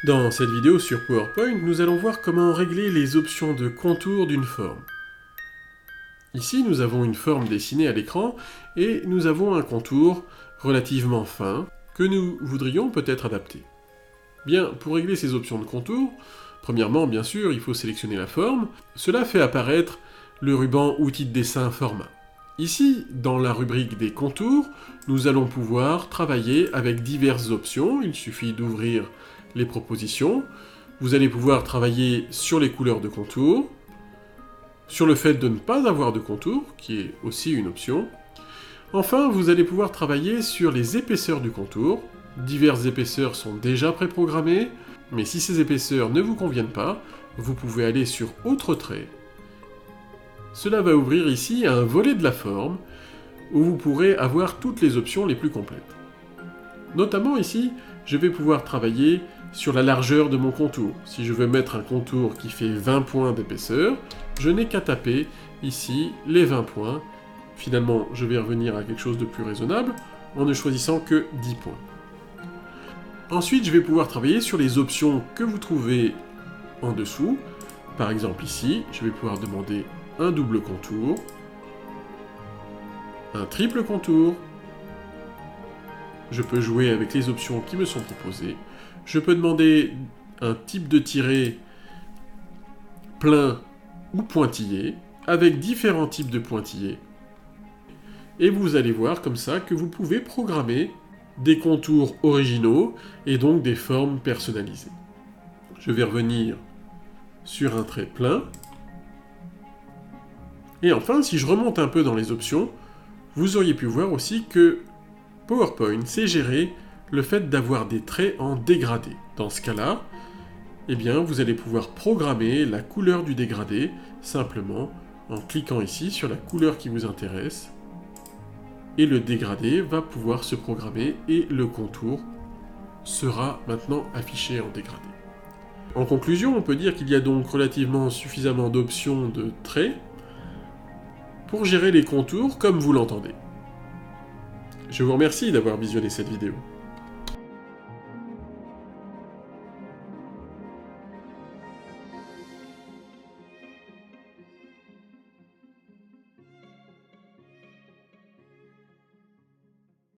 Dans cette vidéo sur PowerPoint, nous allons voir comment régler les options de contour d'une forme. Ici, nous avons une forme dessinée à l'écran et nous avons un contour relativement fin que nous voudrions peut-être adapter. Bien, pour régler ces options de contour, premièrement, bien sûr, il faut sélectionner la forme. Cela fait apparaître le ruban Outils de dessin format. Ici, dans la rubrique des contours, nous allons pouvoir travailler avec diverses options. Il suffit d'ouvrir les propositions. Vous allez pouvoir travailler sur les couleurs de contour, sur le fait de ne pas avoir de contour, qui est aussi une option. Enfin, vous allez pouvoir travailler sur les épaisseurs du contour. Diverses épaisseurs sont déjà préprogrammées, mais si ces épaisseurs ne vous conviennent pas, vous pouvez aller sur Autre trait. Cela va ouvrir ici un volet de la forme, où vous pourrez avoir toutes les options les plus complètes. Notamment ici, je vais pouvoir travailler sur la largeur de mon contour. Si je veux mettre un contour qui fait 20 points d'épaisseur, je n'ai qu'à taper ici les 20 points. Finalement, je vais revenir à quelque chose de plus raisonnable en ne choisissant que 10 points. Ensuite, je vais pouvoir travailler sur les options que vous trouvez en dessous. Par exemple ici, je vais pouvoir demander un double contour, un triple contour. Je peux jouer avec les options qui me sont proposées. Je peux demander un type de tiret plein ou pointillé, avec différents types de pointillés. Et vous allez voir comme ça que vous pouvez programmer des contours originaux et donc des formes personnalisées. Je vais revenir sur un trait plein. Et enfin, si je remonte un peu dans les options, vous auriez pu voir aussi que PowerPoint sait gérer le fait d'avoir des traits en dégradé. Dans ce cas-là, eh bien, vous allez pouvoir programmer la couleur du dégradé simplement en cliquant ici sur la couleur qui vous intéresse. Et le dégradé va pouvoir se programmer et le contour sera maintenant affiché en dégradé. En conclusion, on peut dire qu'il y a donc relativement suffisamment d'options de traits pour gérer les contours comme vous l'entendez. Je vous remercie d'avoir visionné cette vidéo.